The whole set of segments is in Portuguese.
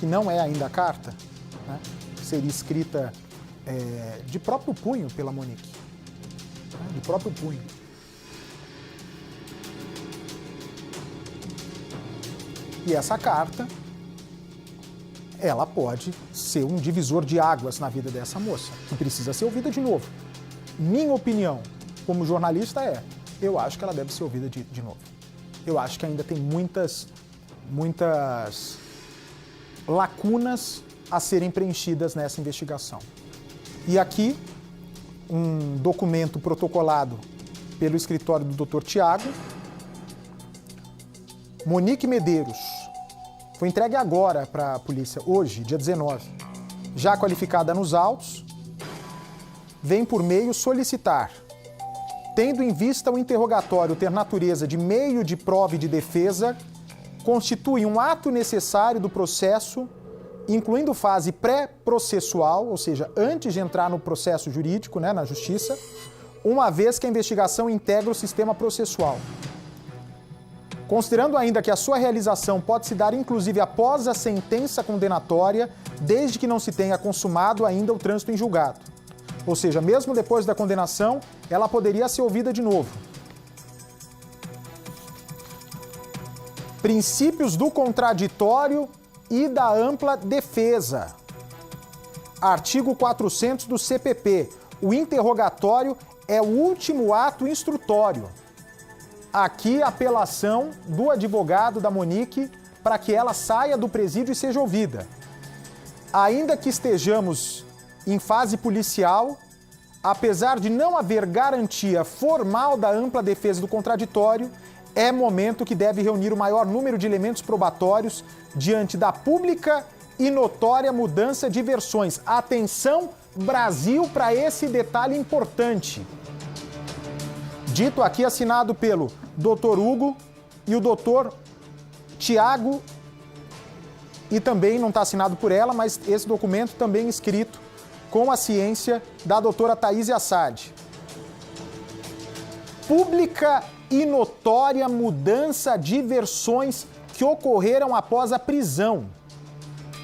que não é ainda a carta, né? Seria escrita de próprio punho pela Monique. Né? De próprio punho. E essa carta, ela pode ser um divisor de águas na vida dessa moça, que precisa ser ouvida de novo. Minha opinião, como jornalista, eu acho que ela deve ser ouvida de novo. Eu acho que ainda tem muitas lacunas a serem preenchidas nessa investigação. E aqui, um documento protocolado pelo escritório do Dr. Tiago. Monique Medeiros foi entregue agora para a polícia, hoje, dia 19. Já qualificada nos autos, vem por meio solicitar, tendo em vista o interrogatório ter natureza de meio de prova e de defesa, constitui um ato necessário do processo, incluindo fase pré-processual, ou seja, antes de entrar no processo jurídico, né, na justiça, uma vez que a investigação integra o sistema processual. Considerando ainda que a sua realização pode se dar inclusive após a sentença condenatória, desde que não se tenha consumado ainda o trânsito em julgado. Ou seja, mesmo depois da condenação, ela poderia ser ouvida de novo. Princípios do contraditório e da ampla defesa. Artigo 400 do CPP. O interrogatório é o último ato instrutório. Aqui, a apelação do advogado da Monique para que ela saia do presídio e seja ouvida. Ainda que estejamos em fase policial, apesar de não haver garantia formal da ampla defesa do contraditório, é momento que deve reunir o maior número de elementos probatórios diante da pública e notória mudança de versões. Atenção, Brasil, para esse detalhe importante. Dito aqui, assinado pelo Dr. Hugo e o Dr. Tiago, e também não está assinado por ela, mas esse documento também escrito com a ciência da doutora Thaís Assad. Pública e notória mudança de versões que ocorreram após a prisão,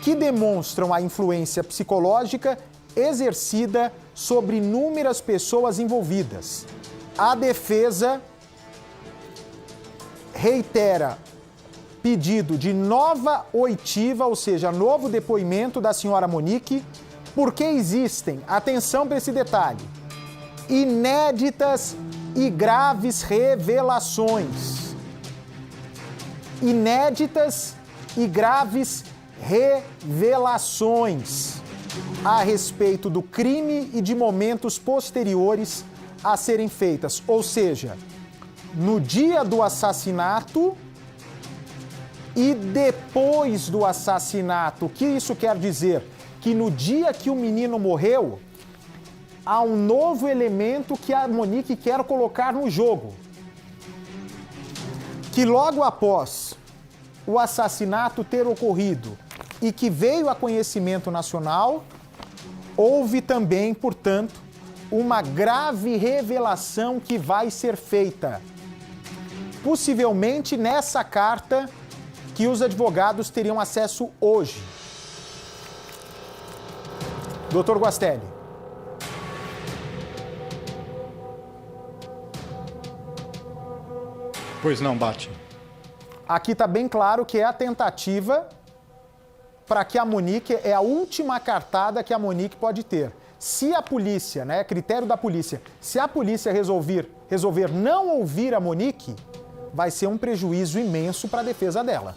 que demonstram a influência psicológica exercida sobre inúmeras pessoas envolvidas. A defesa reitera pedido de nova oitiva, ou seja, novo depoimento da senhora Monique, porque existem, atenção para esse detalhe, inéditas e graves revelações. Inéditas e graves revelações a respeito do crime e de momentos posteriores a serem feitas, ou seja, no dia do assassinato e depois do assassinato. O que isso quer dizer? Que no dia que o menino morreu, há um novo elemento que a Monique quer colocar no jogo. Que logo após o assassinato ter ocorrido e que veio a conhecimento nacional, houve também, portanto, uma grave revelação que vai ser feita. Possivelmente nessa carta que os advogados teriam acesso hoje. Doutor Guastelli. Pois não, Bate. Aqui está bem claro que é a tentativa para que a Monique, é a última cartada que a Monique pode ter. Se a polícia, né, critério da polícia, se a polícia resolver não ouvir a Monique, vai ser um prejuízo imenso para a defesa dela.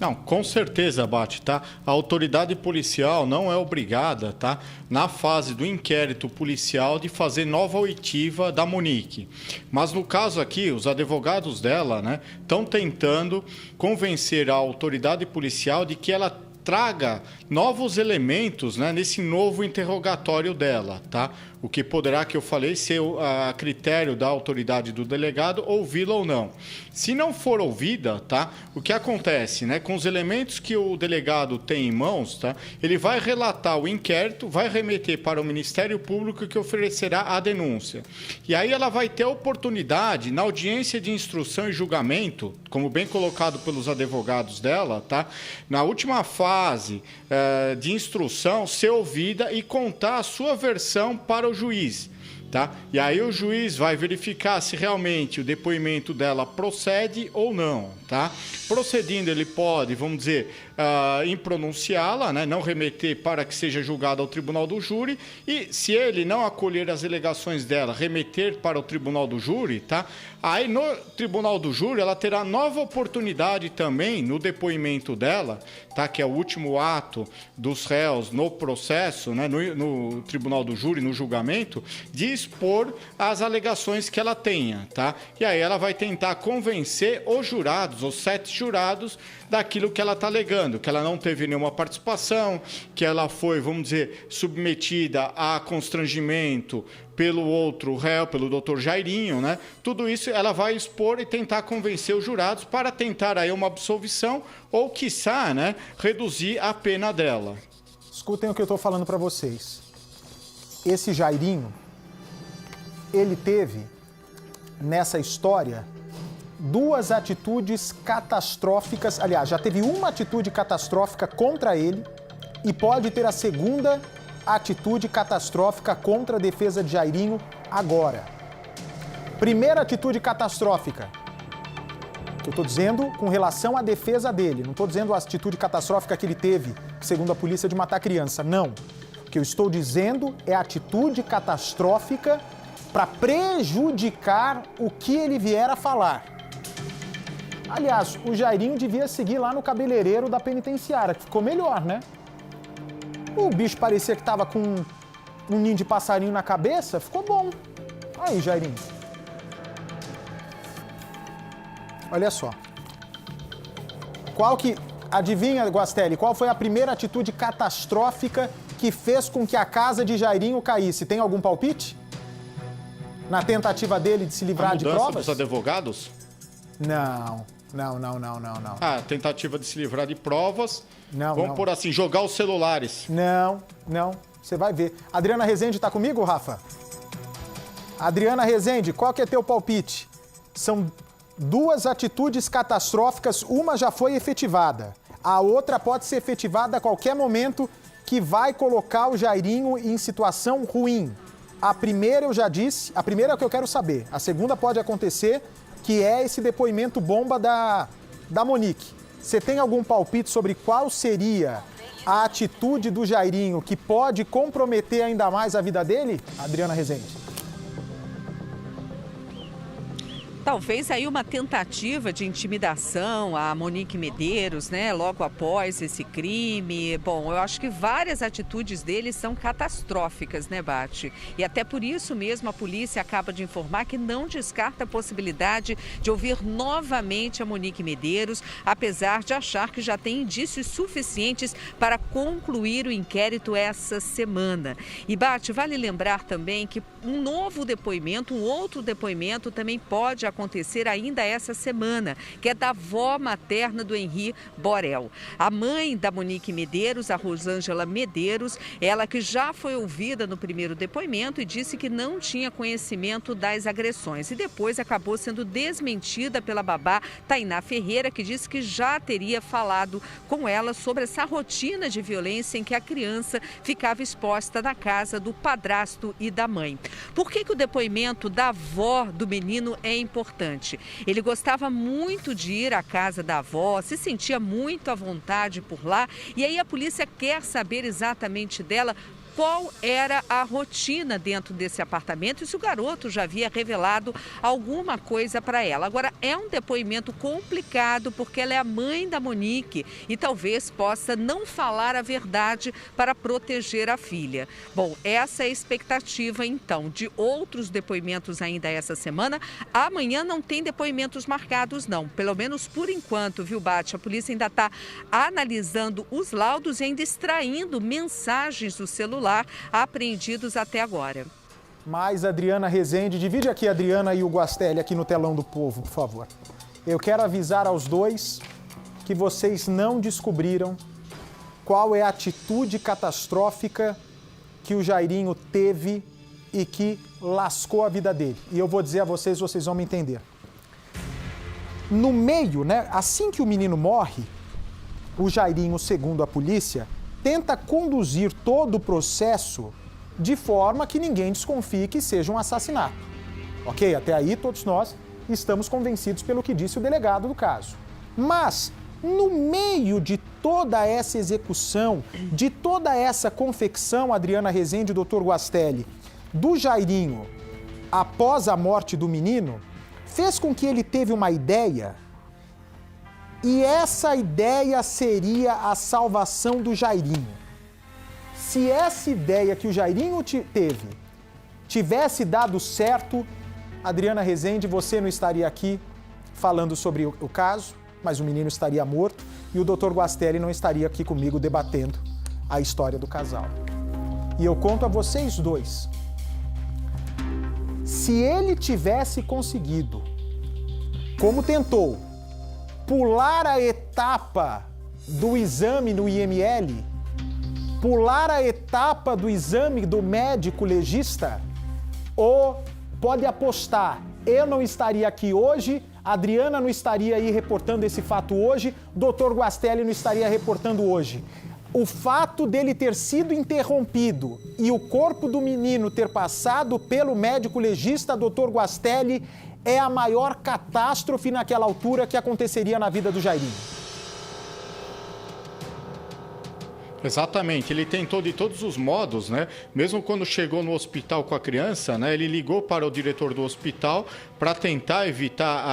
Não, com certeza, Bate, tá? A autoridade policial não é obrigada, tá? Na fase do inquérito policial de fazer nova oitiva da Monique. Mas no caso aqui, os advogados dela, né, estão tentando convencer a autoridade policial de que ela traga novos elementos, né, nesse novo interrogatório dela, tá? O que poderá, que eu falei, ser a critério da autoridade do delegado ouvi-la ou não. Se não for ouvida, tá? O que acontece, né? Com os elementos que o delegado tem em mãos, tá? Ele vai relatar o inquérito, vai remeter para o Ministério Público, que oferecerá a denúncia. E aí ela vai ter a oportunidade, na audiência de instrução e julgamento, como bem colocado pelos advogados dela, tá? Na última fase de instrução, ser ouvida e contar a sua versão para o juiz. Tá? E aí o juiz vai verificar se realmente o depoimento dela procede ou não. Tá? Procedendo, ele pode, vamos dizer, impronunciá-la, né? Não remeter para que seja julgada ao tribunal do júri, e se ele não acolher as alegações dela, remeter para o tribunal do júri, tá? Aí no tribunal do júri ela terá nova oportunidade também no depoimento dela, tá? Que é o último ato dos réus no processo, né? No tribunal do júri, no julgamento, de expor as alegações que ela tenha, tá? E aí ela vai tentar convencer os jurados, os 7 jurados, daquilo que ela está alegando, que ela não teve nenhuma participação, que ela foi, vamos dizer, submetida a constrangimento pelo outro réu, pelo doutor Jairinho, né? Tudo isso ela vai expor e tentar convencer os jurados para tentar aí uma absolvição ou, quiçá, né, reduzir a pena dela. Escutem o que eu estou falando para vocês. Esse Jairinho, ele teve, nessa história, 2 atitudes catastróficas. Aliás, já teve uma atitude catastrófica contra ele e pode ter a segunda atitude catastrófica contra a defesa de Jairinho agora. Primeira atitude catastrófica, que eu estou dizendo com relação à defesa dele, não estou dizendo a atitude catastrófica que ele teve, segundo a polícia, de matar criança, não. O que eu estou dizendo é a atitude catastrófica para prejudicar o que ele vier a falar. Aliás, o Jairinho devia seguir lá no cabeleireiro da penitenciária, que ficou melhor, né? O bicho parecia que tava com um ninho de passarinho na cabeça, ficou bom. Aí, Jairinho. Olha só. Adivinha, Guastelli, qual foi a primeira atitude catastrófica que fez com que a casa de Jairinho caísse? Tem algum palpite? Na tentativa dele de se livrar de provas? Dos advogados? Não. Ah, tentativa de se livrar de provas. Não, Vamos por assim, jogar os celulares. Não. Você vai ver. Adriana Rezende tá comigo, Rafa? Adriana Rezende, qual que é teu palpite? São 2 atitudes catastróficas, uma já foi efetivada. A outra pode ser efetivada a qualquer momento, que vai colocar o Jairinho em situação ruim. A primeira eu já disse, a primeira é o que eu quero saber. A segunda pode acontecer, que é esse depoimento bomba da Monique. Você tem algum palpite sobre qual seria a atitude do Jairinho que pode comprometer ainda mais a vida dele, Adriana Rezende? Talvez aí uma tentativa de intimidação a Monique Medeiros, né? Logo após esse crime. Bom, eu acho que várias atitudes dele são catastróficas, né, Bate? E até por isso mesmo a polícia acaba de informar que não descarta a possibilidade de ouvir novamente a Monique Medeiros, apesar de achar que já tem indícios suficientes para concluir o inquérito essa semana. E, Bate, vale lembrar também que um novo depoimento, um outro depoimento também pode acontecer ainda essa semana, que é da avó materna do Henri Borel. A mãe da Monique Medeiros, a Rosângela Medeiros, ela que já foi ouvida no primeiro depoimento e disse que não tinha conhecimento das agressões. E depois acabou sendo desmentida pela babá Tainá Ferreira, que disse que já teria falado com ela sobre essa rotina de violência em que a criança ficava exposta na casa do padrasto e da mãe. Por que o depoimento da avó do menino é importante? Ele gostava muito de ir à casa da avó, se sentia muito à vontade por lá, e aí a polícia quer saber exatamente dela qual era a rotina dentro desse apartamento e se o garoto já havia revelado alguma coisa para ela. Agora, é um depoimento complicado porque ela é a mãe da Monique e talvez possa não falar a verdade para proteger a filha. Bom, essa é a expectativa, então, de outros depoimentos ainda essa semana. Amanhã não tem depoimentos marcados, não. Pelo menos por enquanto, viu, Bate? A polícia ainda está analisando os laudos e ainda extraindo mensagens do celular apreendidos até agora. Mais Adriana Rezende. Divide aqui a Adriana e o Guastelli aqui no telão do povo, por favor. Eu quero avisar aos dois que vocês não descobriram qual é a atitude catastrófica que o Jairinho teve e que lascou a vida dele. E eu vou dizer a vocês, vocês vão me entender. No meio, né, assim que o menino morre, o Jairinho, segundo a polícia, tenta conduzir todo o processo de forma que ninguém desconfie que seja um assassinato. Ok? Até aí todos nós estamos convencidos pelo que disse o delegado do caso. Mas, no meio de toda essa execução, de toda essa confecção, Adriana Rezende e Dr. Guastelli, do Jairinho, após a morte do menino, fez com que ele teve uma ideia, e essa ideia seria a salvação do Jairinho. Se essa ideia que o Jairinho teve tivesse dado certo, Adriana Rezende, você não estaria aqui falando sobre o caso, mas o menino estaria morto e o Dr. Guastelli não estaria aqui comigo debatendo a história do casal. E eu conto a vocês dois. Se ele tivesse conseguido, como tentou, pular a etapa do exame no IML, pular a etapa do exame do médico legista, ou pode apostar, eu não estaria aqui hoje, Adriana não estaria aí reportando esse fato hoje, Dr. Guastelli não estaria reportando hoje. O fato dele ter sido interrompido e o corpo do menino ter passado pelo médico legista Dr. Guastelli é a maior catástrofe naquela altura que aconteceria na vida do Jairinho. Exatamente, ele tentou de todos os modos, né? Mesmo quando chegou no hospital com a criança, né? Ele ligou para o diretor do hospital para tentar evitar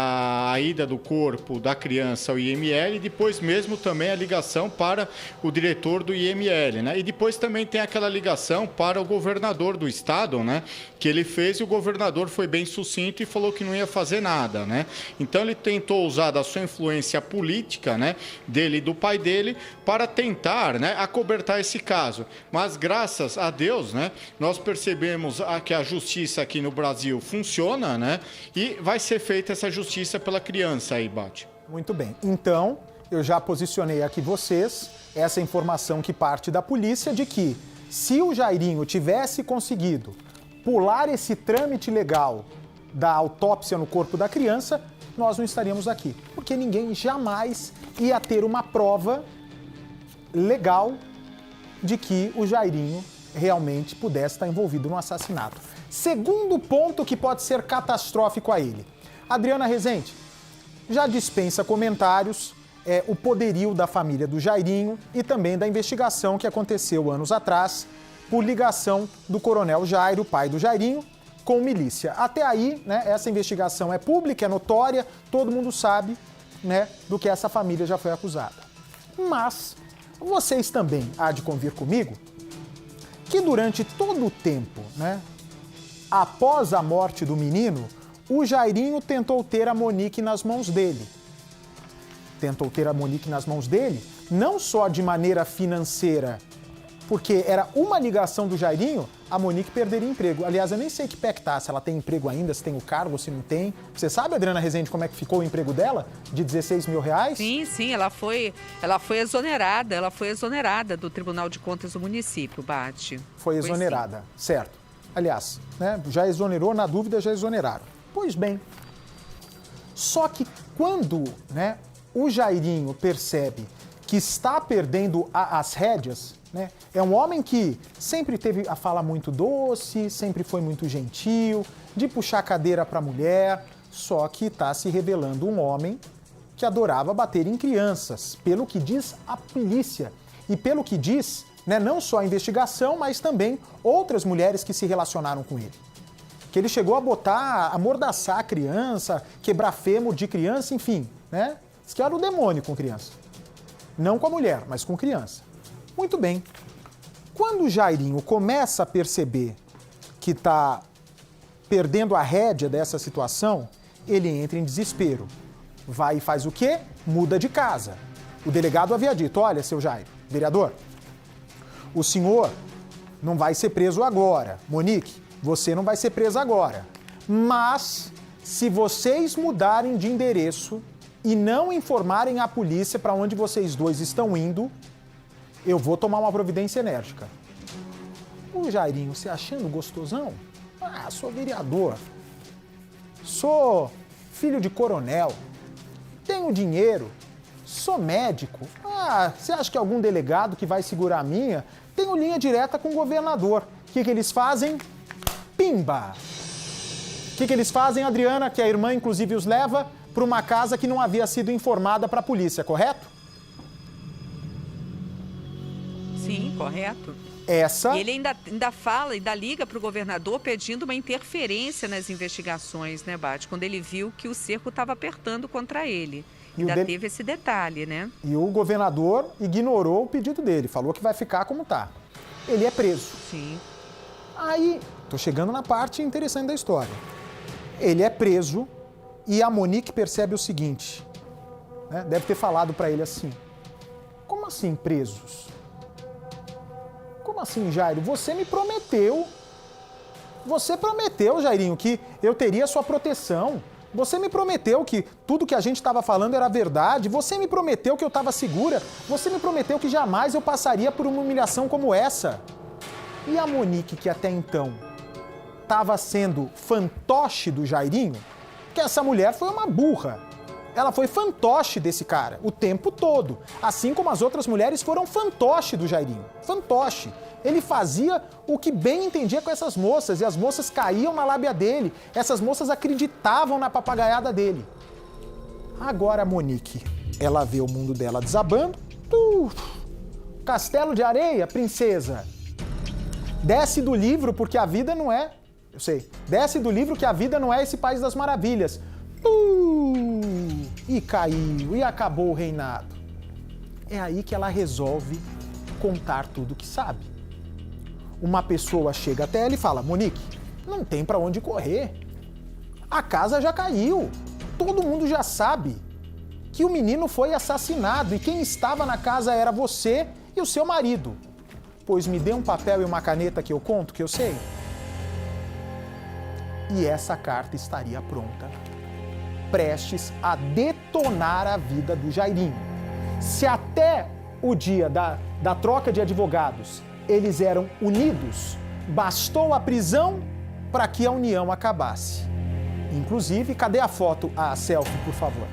a ida do corpo da criança ao IML e depois mesmo também a ligação para o diretor do IML, né? E depois também tem aquela ligação para o governador do estado, né? Que ele fez e o governador foi bem sucinto e falou que não ia fazer nada, né? Então ele tentou usar da sua influência política, né? Dele e do pai dele para tentar, né? Acobertar esse caso. Mas graças a Deus, né? Nós percebemos que a justiça aqui no Brasil funciona, né? E vai ser feita essa justiça pela criança aí, Bate. Muito bem. Então, eu já posicionei aqui vocês essa informação que parte da polícia de que se o Jairinho tivesse conseguido pular esse trâmite legal da autópsia no corpo da criança, nós não estaríamos aqui. Porque ninguém jamais ia ter uma prova legal de que o Jairinho realmente pudesse estar envolvido no assassinato. Segundo ponto que pode ser catastrófico a ele. Adriana Rezende já dispensa comentários o poderio da família do Jairinho e também da investigação que aconteceu anos atrás por ligação do coronel Jairo, pai do Jairinho, com milícia. Até aí, né, essa investigação é pública, é notória, todo mundo sabe, né, do que essa família já foi acusada. Mas vocês também há de convir comigo que durante todo o tempo, né, após a morte do menino, o Jairinho tentou ter a Monique nas mãos dele. Tentou ter a Monique nas mãos dele, não só de maneira financeira, porque era uma ligação do Jairinho, a Monique perderia emprego. Aliás, eu nem sei que pé que tá, se ela tem emprego ainda, se tem o cargo, se não tem. Você sabe, Adriana Rezende, como é que ficou o emprego dela? De 16 mil reais? Sim, ela foi exonerada do Tribunal de Contas do município, Bate. Foi exonerada, certo. Aliás, né, já exonerou, na dúvida já exoneraram. Pois bem, só que quando, né, o Jairinho percebe que está perdendo as rédeas, né, é um homem que sempre teve a fala muito doce, sempre foi muito gentil, de puxar cadeira para a mulher, só que está se revelando um homem que adorava bater em crianças, pelo que diz a polícia e pelo que diz, né, não só a investigação, mas também outras mulheres que se relacionaram com ele. Que ele chegou a amordaçar a criança, quebrar fêmur de criança, enfim, né? Diz que era o demônio com criança. Não com a mulher, mas com criança. Muito bem. Quando o Jairinho começa a perceber que está perdendo a rédea dessa situação, ele entra em desespero. Vai e faz o quê? Muda de casa. O delegado havia dito, olha, seu Jairo, vereador, o senhor não vai ser preso agora. Monique, você não vai ser presa agora. Mas, se vocês mudarem de endereço e não informarem a polícia para onde vocês dois estão indo, eu vou tomar uma providência enérgica. O Jairinho se achando gostosão? Ah, sou vereador. Sou filho de coronel. Tenho dinheiro. Sou médico. Ah, você acha que algum delegado que vai segurar a minha? Tenho linha direta com o governador. O que eles fazem? Pimba! O que eles fazem, Adriana, que a irmã inclusive os leva para uma casa que não havia sido informada para a polícia, correto? Sim, correto. Essa... E ele ainda fala, ainda liga para o governador pedindo uma interferência nas investigações, né, Bate? Quando ele viu que o cerco estava apertando contra ele. Ainda teve esse detalhe, né? E o governador ignorou o pedido dele, falou que vai ficar como tá. Ele é preso. Sim. Aí, tô chegando na parte interessante da história. Ele é preso e a Monique percebe o seguinte, né? Deve ter falado para ele assim: como assim presos? Como assim, Jairo? Você prometeu, Jairinho, que eu teria sua proteção. Você me prometeu que tudo que a gente estava falando era verdade. Você me prometeu que eu estava segura. Você me prometeu que jamais eu passaria por uma humilhação como essa. E a Monique, que até então estava sendo fantoche do Jairinho, que essa mulher foi uma burra. Ela foi fantoche desse cara o tempo todo. Assim como as outras mulheres foram fantoche do Jairinho. Fantoche. Ele fazia o que bem entendia com essas moças e as moças caíam na lábia dele. Essas moças acreditavam na papagaiada dele. Agora a Monique, ela vê o mundo dela desabando. Castelo de areia, princesa. Desce do livro porque a vida não é... Eu sei. Desce do livro que a vida não é esse país das maravilhas. E caiu, e acabou o reinado. É aí que ela resolve contar tudo que sabe. Uma pessoa chega até ela e fala: Monique, não tem pra onde correr. A casa já caiu. Todo mundo já sabe que o menino foi assassinado e quem estava na casa era você e o seu marido. Pois me dê um papel e uma caneta que eu conto, que eu sei. E essa carta estaria pronta, prestes a detonar a vida do Jairinho. Se até o dia da troca de advogados eles eram unidos, bastou a prisão para que a união acabasse. Inclusive, cadê a foto, a selfie, por favor?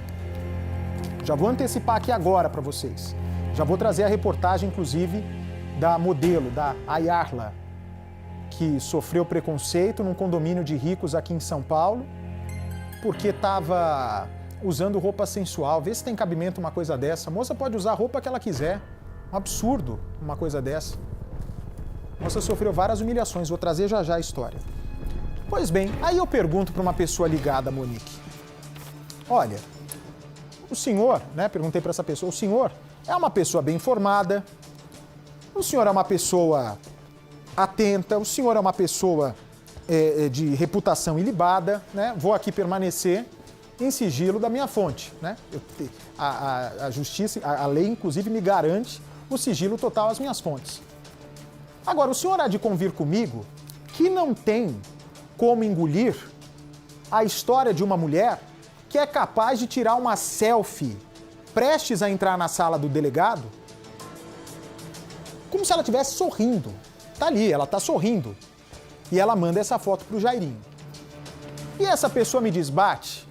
Já vou antecipar aqui agora para vocês. Já vou trazer a reportagem, inclusive, da modelo, da Ayarla, que sofreu preconceito num condomínio de ricos aqui em São Paulo, porque estava usando roupa sensual. Vê se tem cabimento uma coisa dessa. A moça pode usar a roupa que ela quiser. Um absurdo uma coisa dessa. A moça sofreu várias humilhações. Vou trazer já já a história. Pois bem, aí eu pergunto para uma pessoa ligada a Monique. Olha, o senhor, né? Perguntei para essa pessoa. O senhor é uma pessoa bem informada. O senhor é uma pessoa atenta. O senhor é uma pessoa de reputação ilibada, né? Vou aqui permanecer em sigilo da minha fonte, né? A justiça, a lei, inclusive, me garante o sigilo total às minhas fontes. Agora, o senhor há de convir comigo que não tem como engolir a história de uma mulher que é capaz de tirar uma selfie prestes a entrar na sala do delegado, como se ela estivesse sorrindo. Tá ali, ela tá sorrindo. E ela manda essa foto pro Jairinho. E essa pessoa me diz: Bate,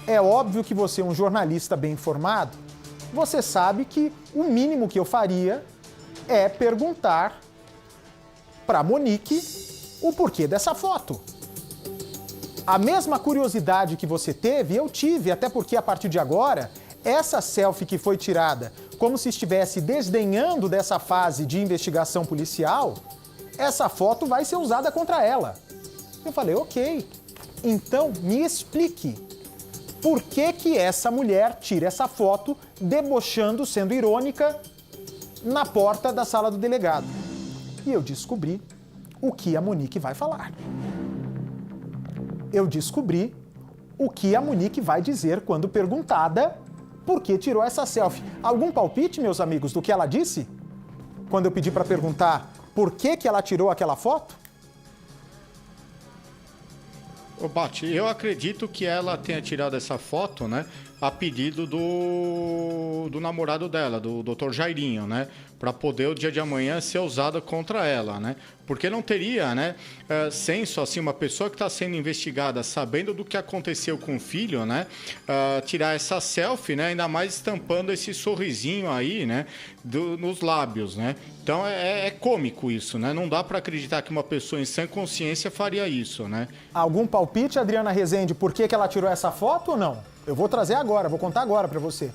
é óbvio que você é um jornalista bem informado, você sabe que o mínimo que eu faria é perguntar para Monique o porquê dessa foto. A mesma curiosidade que você teve, eu tive, até porque a partir de agora, essa selfie que foi tirada como se estivesse desdenhando dessa fase de investigação policial, essa foto vai ser usada contra ela. Eu falei: ok, então me explique por que essa mulher tira essa foto debochando, sendo irônica, na porta da sala do delegado. E eu descobri o que a Monique vai falar. Eu descobri o que a Monique vai dizer quando perguntada por que tirou essa selfie. Algum palpite, meus amigos, do que ela disse? Quando eu pedi para perguntar por que ela tirou aquela foto? Ô, Bate, eu acredito que ela tenha tirado essa foto, né, a pedido do namorado dela, do Dr. Jairinho, né, para poder o dia de amanhã ser usada contra ela, né? Porque não teria, né, senso, assim, uma pessoa que está sendo investigada, sabendo do que aconteceu com o filho, né, tirar essa selfie, né, ainda mais estampando esse sorrisinho aí, né, nos lábios, né? Então é cômico isso, né? Não dá para acreditar que uma pessoa em sã consciência faria isso, né? Algum palpite, Adriana Rezende, por que ela tirou essa foto ou não? Eu vou trazer agora, vou contar agora para você.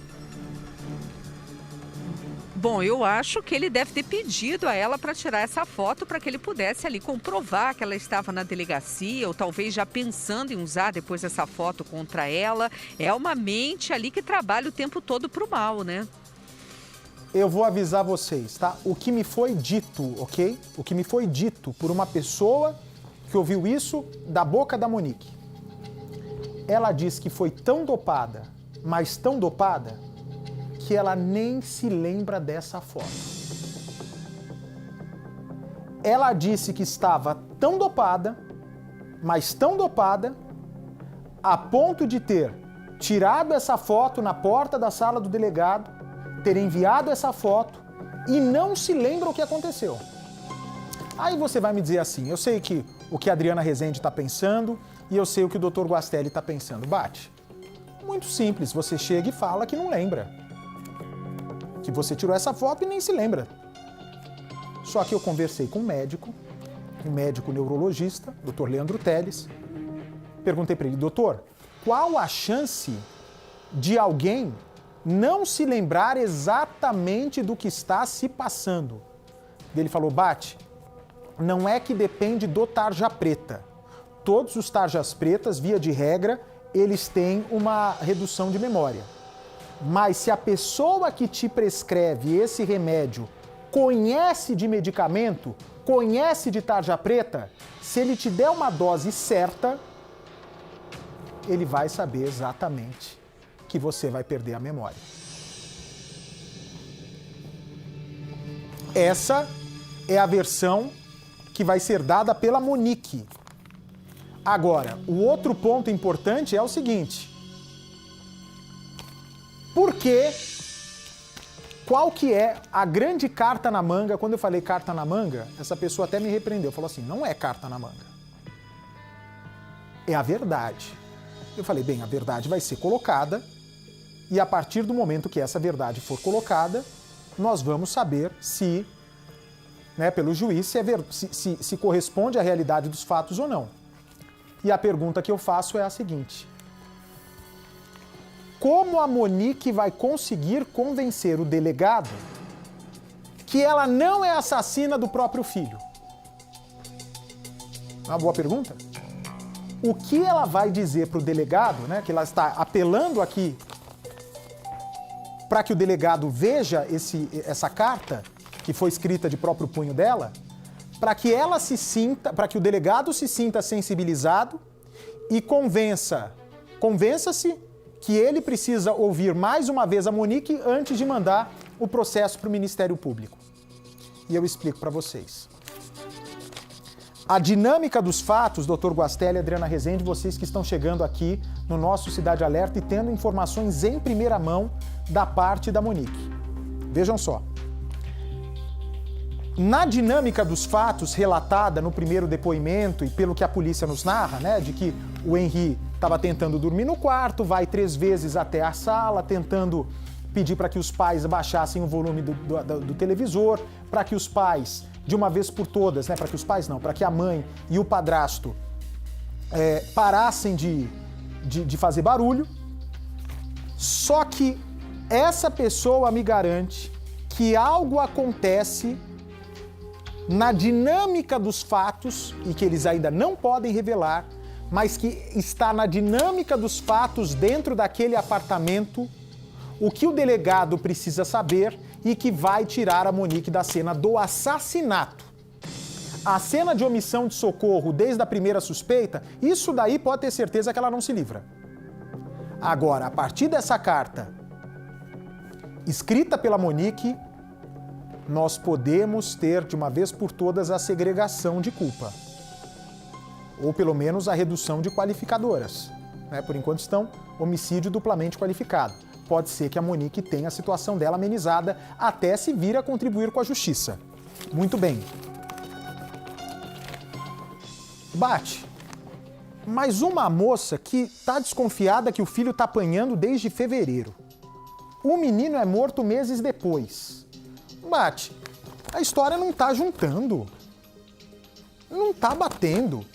Bom, eu acho que ele deve ter pedido a ela para tirar essa foto para que ele pudesse ali comprovar que ela estava na delegacia ou talvez já pensando em usar depois essa foto contra ela. É uma mente ali que trabalha o tempo todo pro mal, né? Eu vou avisar vocês, tá? O que me foi dito, ok? O que me foi dito por uma pessoa que ouviu isso da boca da Monique. Ela disse que foi tão dopada, mas tão dopada, que ela nem se lembra dessa foto. Ela disse que estava tão dopada, mas tão dopada, a ponto de ter tirado essa foto na porta da sala do delegado, ter enviado essa foto e não se lembra o que aconteceu. Aí você vai me dizer assim, eu sei que o que a Adriana Rezende está pensando e eu sei o que o Dr. Guastelli está pensando. Bate. Muito simples, você chega e fala que não lembra. Que você tirou essa foto e nem se lembra. Só que eu conversei com um médico neurologista, Dr. Leandro Teles, perguntei para ele, doutor, qual a chance de alguém não se lembrar exatamente do que está se passando? Ele falou, Bate, não é que depende do tarja preta. Todos os tarjas pretas, via de regra, eles têm uma redução de memória. Mas se a pessoa que te prescreve esse remédio conhece de medicamento, conhece de tarja preta, se ele te der uma dose certa, ele vai saber exatamente que você vai perder a memória. Essa é a versão que vai ser dada pela Monique. Agora, o outro ponto importante é o seguinte. Porque, qual que é a grande carta na manga? Quando eu falei carta na manga, essa pessoa até me repreendeu. Falou assim, não é carta na manga. É a verdade. Eu falei, bem, a verdade vai ser colocada e a partir do momento que essa verdade for colocada, nós vamos saber se, né, pelo juiz, se corresponde à realidade dos fatos ou não. E a pergunta que eu faço é a seguinte. Como a Monique vai conseguir convencer o delegado que ela não é assassina do próprio filho? Uma boa pergunta. O que ela vai dizer para o delegado, né, que ela está apelando aqui para que o delegado veja essa carta, que foi escrita de próprio punho dela, para que ela se sinta, para que o delegado se sinta sensibilizado e convença-se que ele precisa ouvir mais uma vez a Monique antes de mandar o processo para o Ministério Público. E eu explico para vocês. A dinâmica dos fatos, Dr. Guastelli e Adriana Rezende, vocês que estão chegando aqui no nosso Cidade Alerta e tendo informações em primeira mão da parte da Monique. Vejam só. Na dinâmica dos fatos relatada no primeiro depoimento e pelo que a polícia nos narra, né, de que o Henri estava tentando dormir no quarto, vai 3 vezes até a sala, tentando pedir para que os pais baixassem o volume do televisor, para que os pais, de uma vez por todas, né, para que os pais não, para que a mãe e o padrasto parassem de fazer barulho. Só que essa pessoa me garante que algo acontece na dinâmica dos fatos, e que eles ainda não podem revelar, mas que está na dinâmica dos fatos dentro daquele apartamento, o que o delegado precisa saber e que vai tirar a Monique da cena do assassinato. A cena de omissão de socorro desde a primeira suspeita, isso daí pode ter certeza que ela não se livra. Agora, a partir dessa carta escrita pela Monique, nós podemos ter de uma vez por todas a segregação de culpa. ou pelo menos a redução de qualificadoras. Né? Por enquanto estão homicídio duplamente qualificado. Pode ser que a Monique tenha a situação dela amenizada até se vir a contribuir com a justiça. Muito bem. Bate. Mas uma moça que está desconfiada que o filho está apanhando desde fevereiro. O menino é morto meses depois. Bate. A história não está juntando. Não está batendo.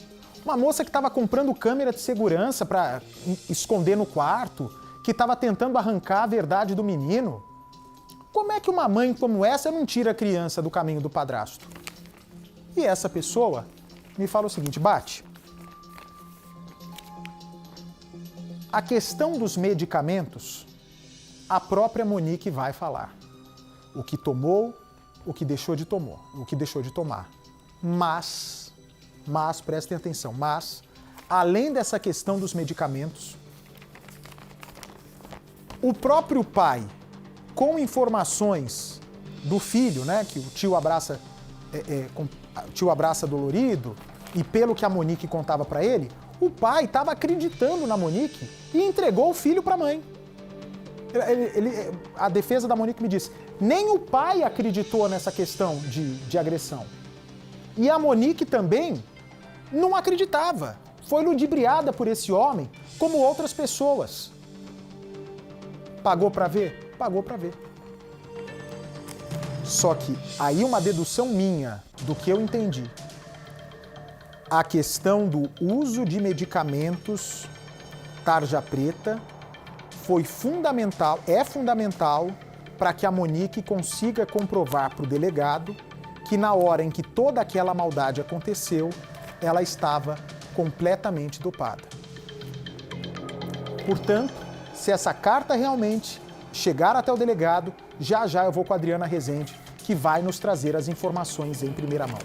Uma moça que estava comprando câmera de segurança para esconder no quarto, que estava tentando arrancar a verdade do menino. Como é que uma mãe como essa não tira a criança do caminho do padrasto? E essa pessoa me fala o seguinte, Bate, a questão dos medicamentos, a própria Monique vai falar. O que tomou, o que deixou de tomar. Mas, prestem atenção, além dessa questão dos medicamentos, o próprio pai, com informações do filho, né, que o tio abraça dolorido, e pelo que a Monique contava para ele, o pai estava acreditando na Monique e entregou o filho para a mãe. A defesa da Monique me disse, nem o pai acreditou nessa questão de agressão. E a Monique também não acreditava. Foi ludibriada por esse homem, como outras pessoas. Pagou para ver? Pagou para ver. Só que aí uma dedução minha do que eu entendi. A questão do uso de medicamentos tarja preta foi fundamental, é fundamental para que a Monique consiga comprovar para o delegado que na hora em que toda aquela maldade aconteceu, ela estava completamente dopada. Portanto, se essa carta realmente chegar até o delegado, já eu vou com a Adriana Rezende, que vai nos trazer as informações em primeira mão.